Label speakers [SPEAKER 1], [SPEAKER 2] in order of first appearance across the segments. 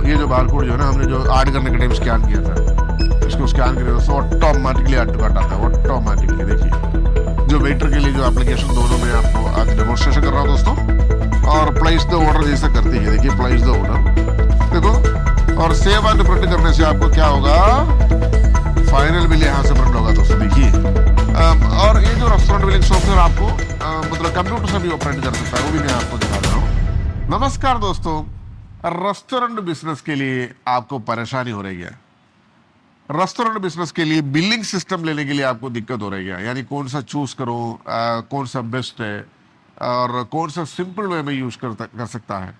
[SPEAKER 1] ये जो बारकोड जो है ना, हमने जो ऐड करने के टाइम स्कैन किया था, इसको स्कैन करें दोस्तों, ऑटोमेटिकली ऐड टू कार्ट आता है ऑटोमेटिकली। देखिए जो वेटर के लिए जो एप्लीकेशन दोनों में आपको आज डेमोन्स्ट्रेशन कर रहा हूँ दोस्तों। और प्लेस द ऑर्डर जैसा करती है, देखिए प्लेस द ऑर्डर देखो, और सेव एंड प्रिंट करने से आपको क्या होगा, फाइनल बिल यहाँ से प्रिंट होगा दोस्तों। देखिए और ये जो रेस्टोरेंट बिलिंग सॉफ्टवेयर आपको मतलब कंप्यूटर से भी ऑपरेट कर सकता है, वो भी मैं आपको दिखा रहा हूँ। नमस्कार दोस्तों, रेस्टोरेंट बिजनेस के लिए आपको परेशानी हो रही है, रेस्टोरेंट बिजनेस के लिए बिलिंग सिस्टम लेने के लिए आपको दिक्कत हो रही है, यानी कौन सा चूज करो, कौन सा बेस्ट है और कौन सा सिंपल वे में यूज कर सकता है।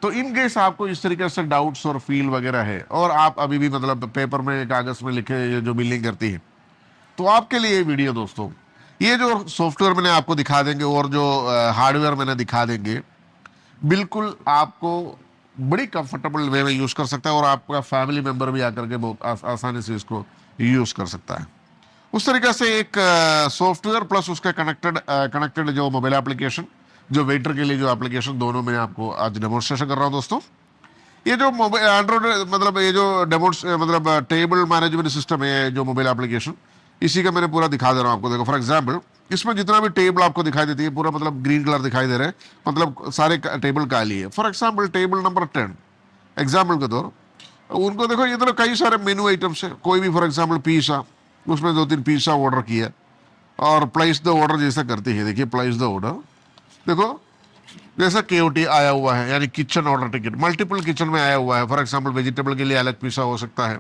[SPEAKER 1] तो इन केस आपको इस तरीके से डाउट्स और फील वगैरह है, और आप अभी भी मतलब पेपर में कागज में लिखे ये जो बिलिंग करती है, तो आपके लिए ये वीडियो दोस्तों, ये जो सॉफ्टवेयर मैंने आपको दिखा देंगे और जो हार्डवेयर मैंने दिखा देंगे, बिल्कुल आपको बड़ी कंफर्टेबल वे में यूज कर सकता है, और आपका फैमिली मेंबर भी आकर के बहुत आसानी से इसको यूज कर सकता है। उस तरीके से एक सॉफ्टवेयर प्लस उसका कनेक्टेड जो मोबाइल एप्लीकेशन, जो वेटर के लिए जो एप्लीकेशन, दोनों में आपको आज डेमोन्स्ट्रेशन कर रहा हूं दोस्तों। ये जो मोबाइल एंड्रॉइड मतलब ये जो मतलब टेबल मैनेजमेंट सिस्टम है, जो मोबाइल एप्लीकेशन, इसी का मैंने पूरा दिखा दे रहा हूँ आपको। देखो फॉर एग्जांपल, इसमें जितना भी टेबल आपको दिखाई देती है पूरा मतलब ग्रीन कलर दिखाई दे रहे हैं, मतलब सारे टेबल काली है। For example table number 10 example के तौर, उनको देखो इधर कई सारे मेनू आइटम्स है, कोई भी फॉर एग्जाम्पल पिज्जा, उसमें 2-3 पिज्जा ऑर्डर किया और प्लेस द ऑर्डर जैसा करती है। देखिए प्लेस द ऑर्डर देखो, जैसा केओटी आया हुआ है, यानी kitchen order ticket multiple kitchen में आया हुआ है। फॉर एग्जांपल वेजिटेबल के लिए अलग पिज्जा हो सकता है,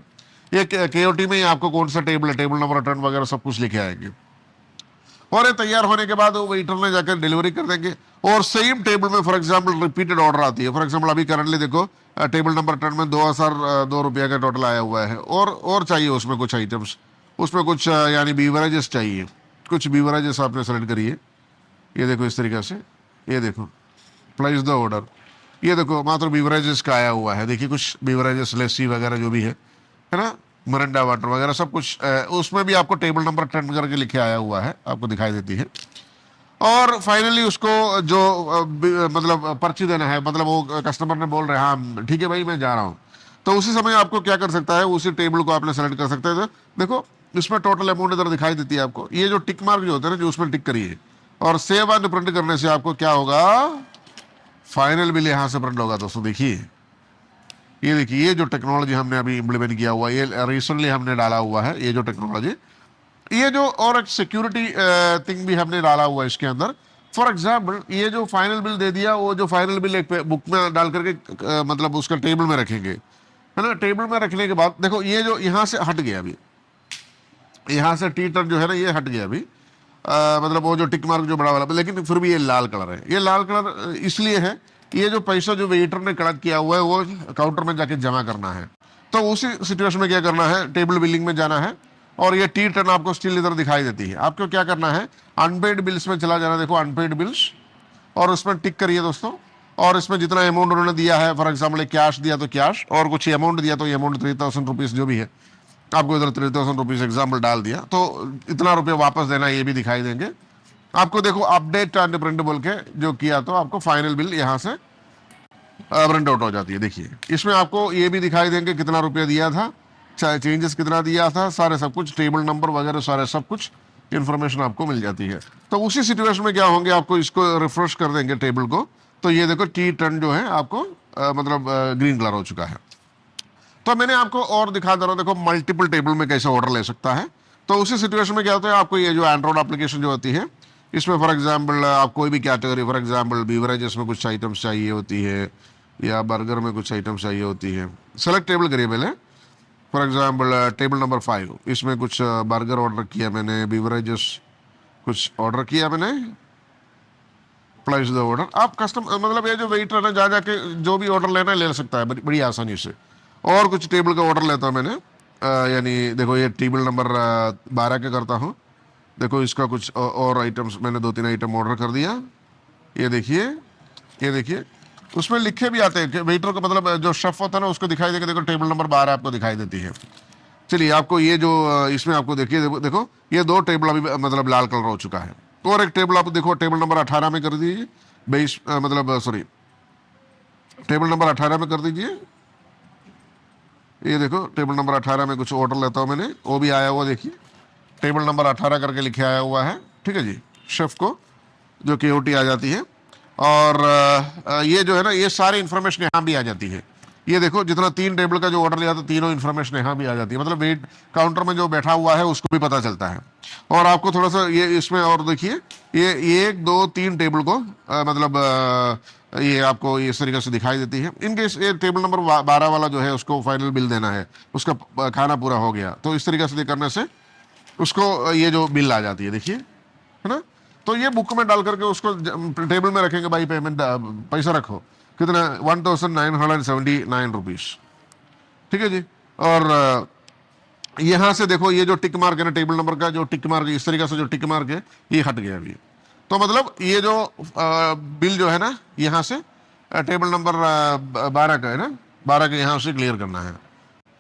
[SPEAKER 1] ये केओटी में ही आपको कौन सा टेबल है, टेबल नंबर 10 वगैरह सब कुछ लिखे आएंगे, और ये तैयार होने के बाद वो वेटर ने जाकर डिलीवरी कर देंगे। और सेम टेबल में फॉर एग्जांपल रिपीटेड ऑर्डर आती है। फॉर एग्जांपल अभी करंटली देखो टेबल नंबर 10 में 2002 रुपया का टोटल आया हुआ है, और चाहिए उसमें कुछ आइटम्स, उसमें कुछ यानी बीवरेजेस चाहिए, कुछ बीवरेजेस आपने सेलेक्ट करिए। ये देखो इस तरीके से, ये देखो प्लेस द ऑर्डर, ये देखो मात्र बीवरेजेस का आया हुआ है। देखिए कुछ बीवरेजेस लस्सी वगैरह जो भी है ना, मरंडा वाटर वगैरह सब कुछ उसमें भी आपको टेबल नंबर 10 करके लिखे आया हुआ है, आपको दिखाई देती है। और फाइनली उसको जो मतलब पर्ची देना है, मतलब वो कस्टमर ने बोल रहे हैं हाँ ठीक है भाई मैं जा रहा हूँ, तो उसी समय आपको क्या कर सकता है, उसी टेबल को आपने सेलेक्ट कर सकते हैं। देखो इसमें टोटल अमाउंट इधर दिखाई देती है आपको, ये जो टिक मार्क जो होता है ना, जो उसमें टिक करिए, और सेव एंड प्रिंट करने से आपको क्या होगा, फाइनल बिल यहां से प्रिंट होगा दोस्तों। देखिए ये देखिए, ये जो टेक्नोलॉजी हमने अभी इंप्लीमेंट किया हुआ है, ये रिसेंटली हमने डाला हुआ है, ये जो टेक्नोलॉजी, ये जो और एक सिक्योरिटी थिंग भी हमने डाला हुआ है इसके अंदर। फॉर एग्जाम्पल ये जो फाइनल बिल दे दिया, वो जो फाइनल बिल एक बुक में डाल करके मतलब उसका टेबल में रखेंगे, है ना। टेबल में रखने के बाद देखो ये जो यहाँ से हट गया, अभी यहाँ से टी टर्न जो है ना ये हट गया अभी, मतलब वो जो टिक मार्क जो बड़ा वाला, लेकिन फिर भी ये लाल कलर है। ये लाल कलर इसलिए है, ये जो पैसा जो वेटर ने कलेक्ट किया हुआ है वो काउंटर में जाके जमा करना है। तो उसी सिचुएशन में क्या करना है, टेबल बिलिंग में जाना है, और ये टी टर्न आपको स्टिल इधर दिखाई देती है। आपको क्या करना है, अनपेड बिल्स में चला जाना, देखो अनपेड बिल्स, और उसमें टिक करिए दोस्तों। और इसमें जितना अमाउंट उन्होंने दिया है, फॉर एग्जाम्पल कैश दिया तो कैश, और कुछ अमाउंट दिया तो ये अमाउंट 3000 रुपीज़ जो भी है, आपको इधर 3000 रुपीज़ एग्जाम्पल डाल दिया, तो इतना रुपये वापस देना, ये भी दिखाई देंगे आपको। देखो अपडेट एंड प्रिंट बोल के जो किया, तो आपको फाइनल बिल यहाँ से प्रिंट आउट हो जाती है। देखिए इसमें आपको ये भी दिखाई देंगे कितना रुपया दिया था, चाहे चेंजेस कितना दिया था, सारे सब कुछ टेबल नंबर वगैरह सारे सब कुछ इन्फॉर्मेशन आपको मिल जाती है। तो उसी सिचुएशन में क्या होंगे, आपको इसको रिफ्रेश कर देंगे टेबल को, तो ये देखो टी टर्न जो है आपको मतलब ग्रीन कलर हो चुका है। तो मैंने आपको और दिखा दे रहा हूँ, देखो मल्टीपल टेबल में कैसे ऑर्डर ले सकता है। तो उसी सिचुएशन में क्या होता है, आपको ये जो एंड्रॉइड एप्लीकेशन जो होती है, इसमें फॉर एग्जांपल आप कोई भी कैटेगरी, फॉर एग्जांपल बीवरेजेस में कुछ आइटम्स चाहिए होती है, या बर्गर में कुछ आइटम्स चाहिए होती है, सेलेक्ट टेबल करिए पहले। फॉर एग्जांपल टेबल नंबर 5, इसमें कुछ बर्गर ऑर्डर किया मैंने, बीवरेजेस कुछ ऑर्डर किया मैंने, प्लेस द ऑर्डर। आप कस्टम मतलब ये जो वेटर है ना, जा जाके जो भी ऑर्डर लेना है ले सकता है बड़ी आसानी से। और कुछ टेबल का ऑर्डर लेता हूँ मैंने, यानी देखो ये टेबल नंबर 12 का करता हूँ, देखो इसका कुछ और आइटम्स मैंने 2-3 आइटम ऑर्डर कर दिया। ये देखिए, ये देखिए उसमें लिखे भी आते हैं कि वेटर को मतलब जो शेफ होता है ना उसको दिखाई देगा, देखो टेबल नंबर 12 आपको दिखाई देती है। चलिए आपको ये जो इसमें आपको देखिए, देखो ये 2 टेबल अभी मतलब लाल कलर हो चुका है, और एक टेबल आप देखो टेबल नंबर 18 में कर दीजिए, 22 मतलब सॉरी टेबल नंबर 18 में कर दीजिए, ये देखो टेबल नंबर 18 में कुछ ऑर्डर लेता हूँ मैंने, वो भी आया हुआ देखिए, टेबल नंबर 18 करके लिखे आया हुआ है। ठीक है जी, शेफ को जो KOT आ जाती है। और ये जो है ना, ये सारी इन्फॉर्मेशन यहाँ भी आ जाती है। ये देखो जितना 3 टेबल का जो ऑर्डर लिया था, तीनों इन्फॉर्मेशन यहाँ भी आ जाती है, मतलब वेट काउंटर में जो बैठा हुआ है उसको भी पता चलता है। और आपको थोड़ा सा ये इसमें और देखिए, ये 1 2 3 टेबल को मतलब ये आपको इस तरीके से दिखाई देती है। इनकेस ये टेबल नंबर 12 वाला जो है उसको फाइनल बिल देना है, उसका खाना पूरा हो गया, तो इस तरीके से करने से उसको ये जो बिल आ जाती है, देखिए, है ना। तो ये बुक में डाल करके उसको टेबल में रखेंगे, भाई पेमेंट पैसा रखो कितना, 1979 रुपीज। ठीक है जी। और यहां से देखो ये जो टिक मार्क है ना, टेबल नंबर का जो टिक मार्क, इस तरीके से जो टिक मार्क है ये हट गया अभी। तो मतलब ये जो बिल जो है ना, यहाँ से टेबल नंबर 12 का है ना, 12 के यहाँ से क्लियर करना है।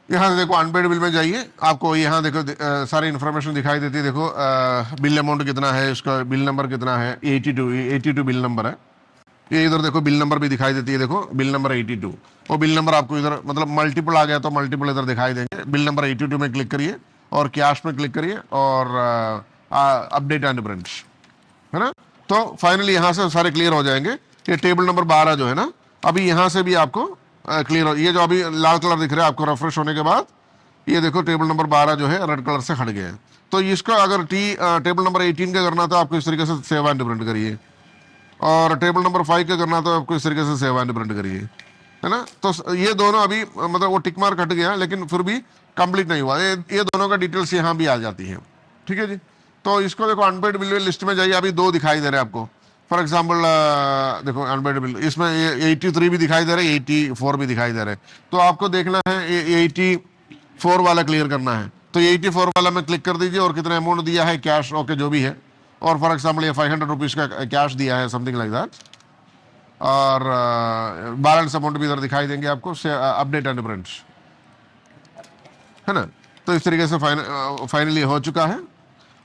[SPEAKER 1] यहाँ से देखो अनपेड बिल में जाइए, आपको यहाँ देखो सारी इन्फॉर्मेशन दिखाई देती है। देखो बिल अमाउंट कितना है, इसका बिल नंबर कितना है, 82 बिल नंबर है। ये इधर देखो बिल नंबर भी दिखाई देती है, देखो बिल नंबर 82, वो बिल नंबर आपको इधर मतलब मल्टीपल आ गया तो मल्टीपल इधर दिखाई देंगे। बिल नंबर 82 में क्लिक करिए और कैश में क्लिक करिए और अपडेट एंड ब्रांच, है ना। तो फाइनली यहाँ से सारे क्लियर हो जाएंगे। ये टेबल नंबर 12 जो है ना, अभी यहाँ से भी आपको क्लियर हो, ये जो अभी लाल कलर दिख रहा है आपको रेफ्रेश होने के बाद, ये देखो टेबल नंबर 12 जो है रेड कलर से हट गया है। तो इसका अगर टेबल नंबर 18 का करना तो आपको इस तरीके से सेव एंड प्रिंट करिए, और टेबल नंबर 5 का करना तो आपको इस तरीके से सेव एंड प्रिंट करिए, है ना। तो ये दोनों अभी मतलब वो टिक मार्क हट गया, लेकिन फिर भी कंप्लीट नहीं हुआ। ये दोनों का डिटेल्स यहाँ भी आ जाती है। ठीक है जी। तो इसको देखो अनपेड बिल लिस्ट में जाइए, अभी 2 दिखाई दे रहे हैं आपको। फॉर एग्जाम्पल देखो अनपेड बिल, इसमें 83 भी दिखाई दे रहे हैं, 84 भी दिखाई दे रहे हैं। तो आपको देखना है 84 वाला क्लियर करना है, तो 84 वाला में क्लिक कर दीजिए और कितना अमाउंट दिया है कैश, ओके जो भी है। और फॉर एग्जाम्पल ये 500 रुपीज का कैश दिया है, समथिंग लाइक दैट। और बैलेंस अमाउंट भी इधर दिखाई देंगे आपको, अपडेट एंड प्रिंट, है ना। तो इस तरीके से फाइनली हो चुका है।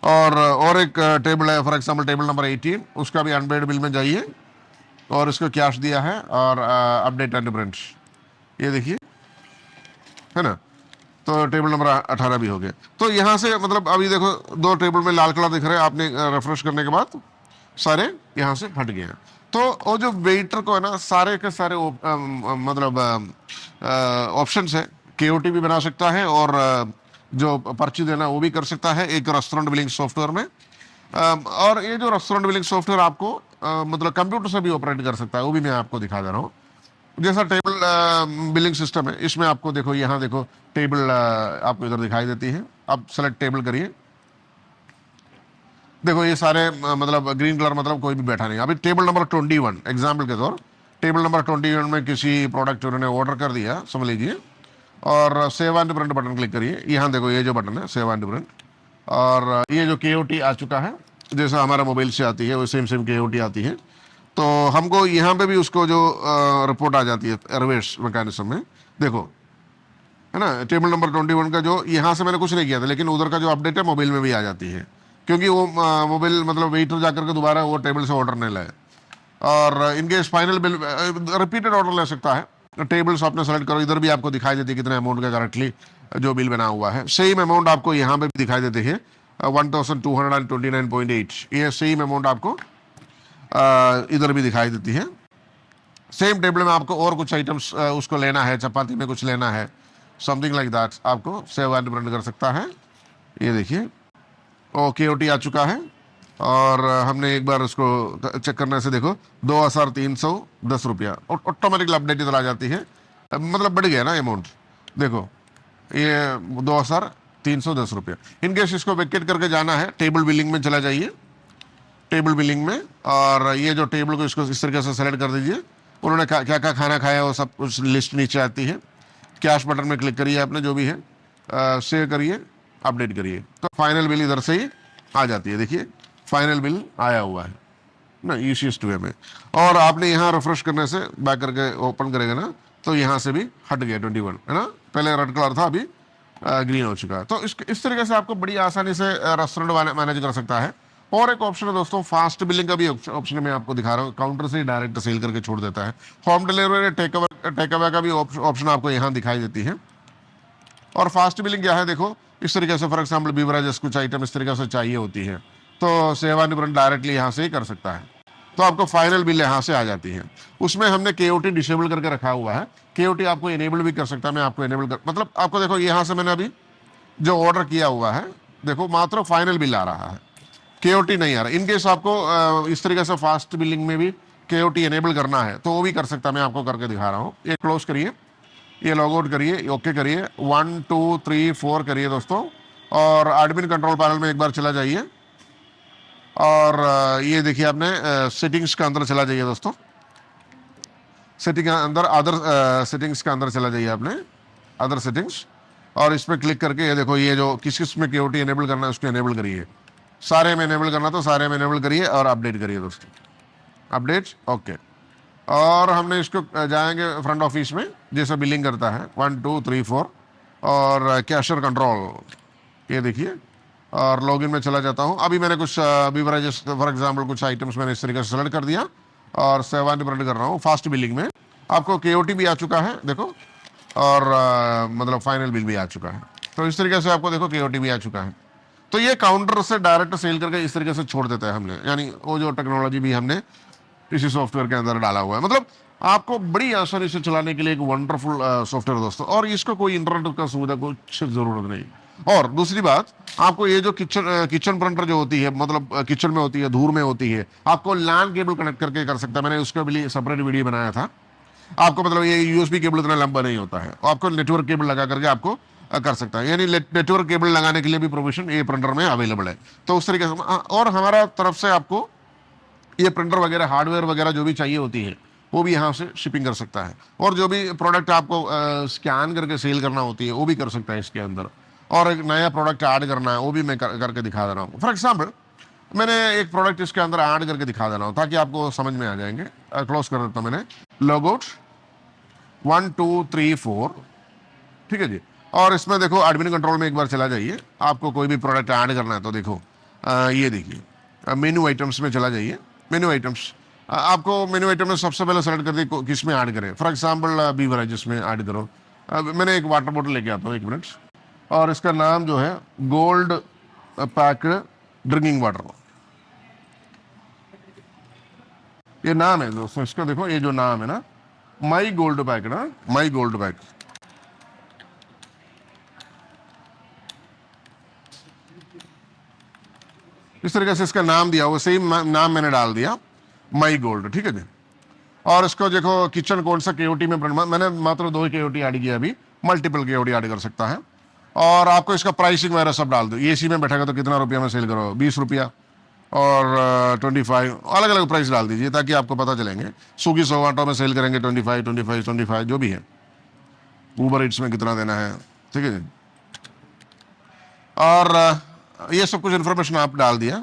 [SPEAKER 1] और एक टेबल है, फॉर एग्जाम्पल टेबल नंबर 18, उसका भी अनपेड बिल में जाइए और इसको कैश दिया है और अपडेट एंड प्रिंट, ये देखिए, है ना। तो टेबल नंबर 18 भी हो गया। तो यहाँ से मतलब अभी देखो 2 टेबल में लाल कलर दिख रहे हैं, आपने रेफ्रेश करने के बाद सारे यहाँ से हट गए हैं। तो वो जो वेटर को है ना, सारे के सारे मतलब ऑप्शंस है, KOT भी बना सकता है और जो पर्ची देना वो भी कर सकता है एक रेस्टोरेंट बिलिंग सॉफ्टवेयर में। और ये जो रेस्टोरेंट बिलिंग सॉफ्टवेयर आपको मतलब कंप्यूटर से भी ऑपरेट कर सकता है, वो भी मैं आपको दिखा दे रहा हूँ। जैसा टेबल बिलिंग सिस्टम है, इसमें आपको देखो, यहाँ देखो टेबल आपको इधर दिखाई देती है। अब सेलेक्ट टेबल करिए, देखो ये सारे मतलब ग्रीन कलर मतलब कोई भी बैठा नहीं। अभी टेबल नंबर 21 एग्जाम्पल के तौर, टेबल नंबर 21 में किसी प्रोडक्ट उन्होंने ऑर्डर कर दिया समझ लीजिए, और save and print button click करिए। यहाँ देखो ये जो बटन है सेव एंड प्रिंट, और ये जो KOT आ चुका है, जैसा हमारा मोबाइल से आती है वो सेम KOT आती है। तो हमको यहाँ पे भी उसको जो रिपोर्ट आ जाती है रिवर्स मैकेनिज्म में, देखो, है ना। टेबल नंबर 21 का जो यहाँ से मैंने कुछ नहीं किया था, लेकिन उधर का जो अपडेट है मोबाइल में भी आ जाती है, क्योंकि वो मोबाइल मतलब वेटर जाकर के दोबारा वो टेबल से ऑर्डर नहीं लाए। और in case final bill repeated order ले सकता है, टेबल्स आपने सेलेक्ट करो, इधर भी आपको दिखाई देती है कितने अमाउंट का करेक्टली जो बिल बना हुआ है। सेम अमाउंट आपको यहाँ पे भी दिखाई देती है 1229.8, ये सेम अमाउंट आपको इधर भी दिखाई देती है। सेम टेबल में आपको और कुछ आइटम्स उसको लेना है, चपाती में कुछ लेना है, समथिंग लाइक दैट, आपको सेव एंड प्रिंट कर सकता है। ये देखिए KOT आ चुका है, और हमने एक बार उसको चेक करने से देखो 2310 रुपया ऑटोमेटिकली अपडेट इधर आ जाती है, मतलब बढ़ गया ना अमाउंट, देखो ये 2310 रुपया। इनकेस इसको वेकेट करके जाना है, टेबल बिलिंग में चला जाइए, टेबल बिलिंग में, और ये जो टेबल को इसको इस तरीके से सेलेक्ट कर दीजिए। उन्होंने क्या क्या खाना खाया वो सब कुछ लिस्ट नीचे आती है। कैश बटन में क्लिक करिए आपने जो भी है, सेव करिए, अपडेट करिए, तो फाइनल बिल इधर से ही आ जाती है। देखिए फाइनल बिल आया हुआ है ना ईसीएस 2 में। और आपने यहाँ रिफ्रेश करने से बैक करके ओपन करेगा ना, तो यहाँ से भी हट गया 21, है ना। पहले रेड कलर था, अभी ग्रीन हो चुका है। तो इस तरीके से आपको बड़ी आसानी से रेस्टोरेंट मैनेज कर सकता है। और एक ऑप्शन है दोस्तों, फास्ट बिलिंग का भी ऑप्शन मैं आपको दिखा रहा हूँ, काउंटर से ही डायरेक्ट सेल करके छोड़ देता है। होम डिलीवरी टेक अवे का भी ऑप्शन आपको यहाँ दिखाई देती है। और फास्ट बिलिंग क्या है, देखो इस तरीके से, फॉर एग्जाम्पल बीवरेजेस कुछ आइटम इस तरीके से चाहिए होती है तो सेवानिवृत्त डायरेक्टली यहाँ से ही कर सकता है, तो आपको फाइनल बिल यहाँ से आ जाती है। उसमें हमने केओटी डिसेबल करके रखा हुआ है, केओटी आपको इनेबल भी कर सकता है, मैं आपको इनेबल कर, मतलब आपको देखो यहाँ से मैंने अभी जो ऑर्डर किया हुआ है देखो मात्र फाइनल बिल आ रहा है, केओटी नहीं आ रहा। इनकेस आपको इस तरीके से फास्ट बिलिंग में भी केओटी इनेबल करना है तो वो भी कर सकता है, मैं आपको करके दिखा रहा हूँ। ये क्लोज करिए, ये लॉग आउट करिए, ओके करिए, 1 2 3 4 करिए दोस्तों, और एडमिन कंट्रोल पैनल में एक बार चला जाइए और ये देखिए आपने सेटिंग्स के अंदर चला जाइए दोस्तों, सेटिंग के अंदर अदर सेटिंग्स के अंदर चला जाइए आपने, अदर सेटिंग्स, और इस पर क्लिक करके ये देखो ये जो किस किस में केओटी इनेबल करना है उसको इनेबल करिए, सारे में इनेबल करना तो सारे में इनेबल करिए और अपडेट करिए दोस्तों, अपडेट ओके। और हमने इसको जाएंगे फ्रंट ऑफिस में जैसा बिलिंग करता है 1 2 3 4 और कैशर कंट्रोल, ये देखिए, और लॉगिन में चला जाता हूँ। अभी मैंने कुछ बीवरेजेस फॉर एग्जांपल कुछ आइटम्स मैंने इस तरीके से सेलेक्ट कर दिया और सेवानिवृत्त कर रहा हूँ। फास्ट बिलिंग में आपको केओटी भी आ चुका है देखो, और मतलब फाइनल बिल भी आ चुका है, तो इस तरीके से आपको देखो केओटी भी आ चुका है। तो ये काउंटर से डायरेक्ट सेल करके इस तरीके से छोड़ देता है हमने, यानी वो जो टेक्नोलॉजी भी हमने इसी सॉफ्टवेयर के अंदर डाला हुआ है, मतलब आपको बड़ी आसानी से चलाने के लिए एक वंडरफुल सॉफ्टवेयर दोस्तों, और इसको कोई इंटरनेट का सुविधा कुछ जरूरत नहीं। और दूसरी बात, आपको ये जो किचन प्रिंटर जो होती है, मतलब किचन में होती है, धूर में होती है, आपको लैन केबल कनेक्ट करके कर सकता है, मैंने उसका भी सेपरेट वीडियो बनाया था आपको, मतलब ये यूएसबी केबल इतना लंबा नहीं होता है, आपको नेटवर्क केबल लगा करके आपको कर सकता है, यानी नेटवर्क केबल लगाने के लिए भी प्रोविजन ये प्रिंटर में अवेलेबल है। तो उस तरीके से, और हमारा तरफ से आपको ये प्रिंटर वगैरह हार्डवेयर वगैरह जो भी चाहिए होती है वो भी यहाँ से शिपिंग कर सकता है, और जो भी प्रोडक्ट आपको स्कैन करके सेल करना होती है वो भी कर सकता है इसके अंदर, और एक नया प्रोडक्ट ऐड करना है वो भी मैं करके दिखा दे रहा हूँ। फॉर एग्जाम्पल मैंने एक प्रोडक्ट इसके अंदर ऐड करके दिखा दे रहा हूँ ताकि आपको समझ में आ जाएंगे। क्लोज कर देता हूँ मैंने, लॉग आउट 1 2 3 4, ठीक है जी। और इसमें देखो एडमिन कंट्रोल में एक बार चला जाइए, आपको कोई भी प्रोडक्ट ऐड करना है तो देखो ये देखिए मेन्यू आइटम्स में चला जाइए, मेन्यू आइटम्स, आपको मेन्यू आइटम में सबसे पहले सेलेक्ट कर दी किस में ऐड करें, फॉर एग्जांपल बीवरेजेस में ऐड करो। मैंने एक वाटर बोतल लेके आता हूँ, 1 मिनट, और इसका नाम जो है गोल्ड पैक्ड ड्रिंकिंग वाटर, ये नाम है दोस्तों इसका, देखो ये जो नाम है ना, माई गोल्ड पैक ना, माई गोल्ड पैक, इस तरीके से इसका नाम दिया हुआ, सेम नाम मैंने डाल दिया माई गोल्ड, ठीक है जी। और इसको देखो किचन कौन सा केओटी में, मैंने मात्र 2 केओटी ऐड किया, अभी मल्टीपल केओटी ऐड कर सकता है। और आपको इसका प्राइसिंग वगैरह सब डाल दो, एसी में बैठेगा तो कितना रुपया में सेल करो, 20 रुपया और 25, अलग अलग प्राइस डाल दीजिए ताकि आपको पता चलेंगे। स्विगी जोमेटो में सेल करेंगे 25 25 25 जो भी है, ऊबर ईट्स में कितना देना है, ठीक है जी। और ये सब कुछ इन्फॉर्मेशन आप डाल दिया,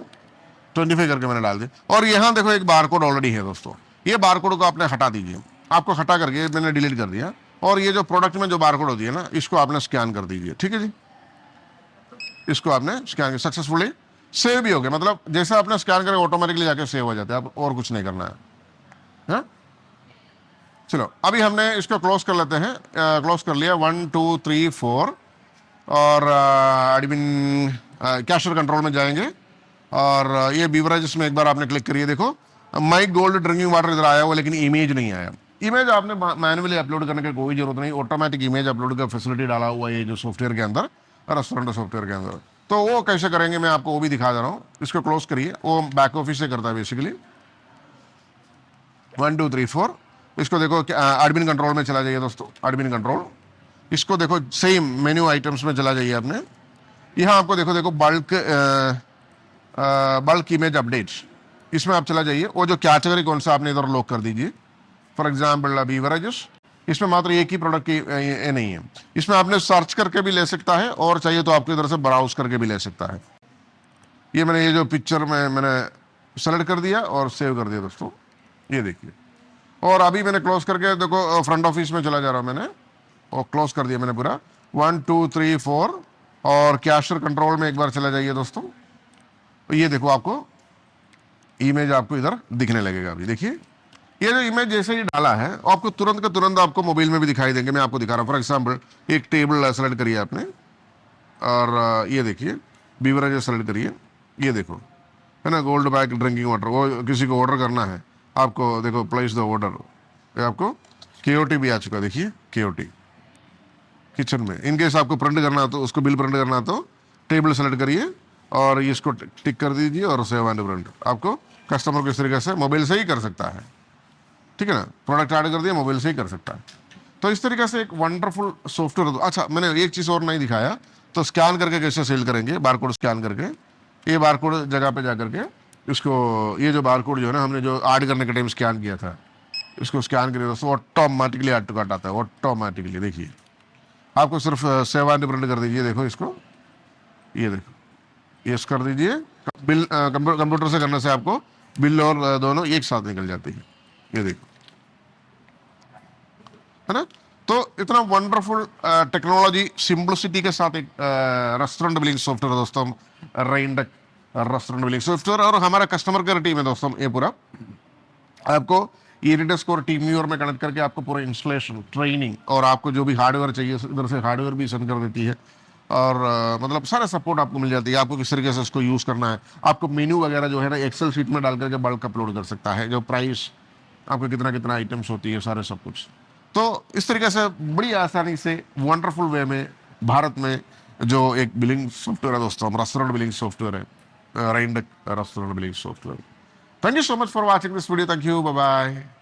[SPEAKER 1] 25 करके मैंने डाल दिया। और यहाँ देखो एक बारकोड ऑलरेडी है दोस्तों, ये बारकोड को आपने हटा दीजिए, आपको हटा करके मैंने डिलीट कर दिया, और ये जो प्रोडक्ट में जो बारकोड होती है ना इसको आपने स्कैन कर दीजिए, ठीक है जी। इसको आपने स्कैन सक्सेसफुली सेव भी हो गया, मतलब जैसे आपने स्कैन करें ऑटोमेटिकली जाके सेव हो जाता है, आप और कुछ नहीं करना है। चलो अभी हमने इसको क्लोज कर लेते हैं, क्लोज कर लिया 1 2 3 4, और एडमिन कैशर कंट्रोल में जाएंगे, और ये बीवरेजेस में एक बार आपने क्लिक करिए, देखो माई गोल्ड ड्रिंकिंग वाटर इधर आया हुआ, लेकिन इमेज नहीं आया। इमेज आपने मैन्युअली अपलोड करने की कोई जरूरत नहीं, ऑटोमेटिक इमेज अपलोड का फैसिलिटी डाला हुआ है ये जो सॉफ्टवेयर के अंदर, रेस्टोरेंट सॉफ्टवेयर के अंदर। तो वो कैसे करेंगे मैं आपको वो भी दिखा दे रहा हूँ। इसको क्लोज करिए, वो बैक ऑफिस से करता है बेसिकली। 1 2 3 4, इसको देखो एडमिन कंट्रोल में चला जाइए दोस्तों, एडमिन कंट्रोल, इसको देखो सेम मेन्यू आइटम्स में चला जाइए आपने, यहाँ आपको देखो देखो बल्क इमेज अपडेट्स, इसमें आप चला जाइए, वो जो कैटेगरी कौन सा आपने इधर लॉक कर दीजिए, फॉर एग्जाम्पल बीवरेजेस, इसमें मात्र एक ही प्रोडक्ट की ये नहीं है, इसमें आपने सर्च करके भी ले सकता है, और चाहिए तो आपको इधर से ब्राउज करके भी ले सकता है। ये मैंने ये जो पिक्चर में मैंने सेलेक्ट कर दिया और सेव कर दिया दोस्तों, ये देखिए। और अभी मैंने क्लोज करके देखो फ्रंट ऑफिस में चला जा रहा हूँ मैंने, और क्लोज कर दिया मैंने पूरा 1 2 3 4, और कैशर कंट्रोल में एक बार चला जाइए दोस्तों, तो ये देखो आपको इमेज आपको इधर दिखने लगेगा। अभी देखिए ये जो इमेज जैसे ही डाला है आपको तुरंत का तुरंत आपको मोबाइल में भी दिखाई देंगे। मैं आपको दिखा रहा हूँ। फॉर एग्जाम्पल एक टेबल सेलेक्ट करिए आपने और ये देखिए बीवरेज सेलेक्ट करिए, ये देखो है ना, गोल्ड बैग ड्रिंकिंग वाटर, वो किसी को ऑर्डर करना है आपको, देखो प्लेस द ऑर्डर, ये आपको केओटी भी आ चुका, देखिए केओटी किचन में। इनकेस आपको प्रिंट करना है तो उसको बिल प्रिंट करना है तो टेबल सेलेक्ट करिए और इसको टिक कर दीजिए और सेव एंड प्रिंट। आपको कस्टमर को इस तरीके से मोबाइल से ही कर सकता है, ठीक है ना, प्रोडक्ट ऐड कर दिया मोबाइल से ही कर सकता है। तो इस तरीके से एक वंडरफुल सॉफ्टवेयर। अच्छा मैंने एक चीज़ और नहीं दिखाया, तो स्कैन करके कैसे सेल करेंगे, बारकोड स्कैन करके, ये बारकोड जगह पे जा करके इसको, ये जो बारकोड जो है ना हमने जो ऐड करने के टाइम स्कैन किया था, इसको स्कैन करिए दोस्तों, ऑटोमेटिकली ऐड टू कार्ट आता है ऑटोमेटिकली। देखिए आपको सिर्फ सेव एंड प्रिंट कर दीजिए, देखो इसको, ये देखो ये कर दीजिए। बिल कंप्यूटर से करने से आपको बिल और दोनों एक साथ निकल जाती है, ये देखो, है ना। तो इतना वंडरफुल टेक्नोलॉजी सिंप्लिसिटी के साथ एक रेस्टोरेंट बिलिंग सॉफ्टवेयर दोस्तों, रेंडक रेस्टोरेंट बिलिंग सॉफ्टवेयर। और हमारा कस्टमर केयर टीम है दोस्तों, ये पूरा आपको ईरिडेस्क और टीमव्यूअर में कनेक्ट करके आपको पूरा इंस्टॉलेशन, ट्रेनिंग और आपको जो भी हार्डवेयर चाहिए इधर से हार्डवेयर भी सेंड कर देती है। और मतलब सारा सपोर्ट आपको मिल जाती है। आपको किस तरीके से इसको यूज़ करना है, आपको मेन्यू वगैरह जो है ना एक्सेल शीट में डाल करके बल्क अपलोड कर सकता है, जो प्राइस आपको कितना कितना आइटम्स होती है, सारे सब कुछ। तो इस तरीके से बड़ी आसानी से वंडरफुल वे में भारत में जो एक बिलिंग सॉफ्टवेयर है दोस्तों, रेस्टोरेंट बिलिंग सॉफ्टवेयर है, रेंडक restaurant billing software. Thank you so much for watching this video. Thank you. Bye bye.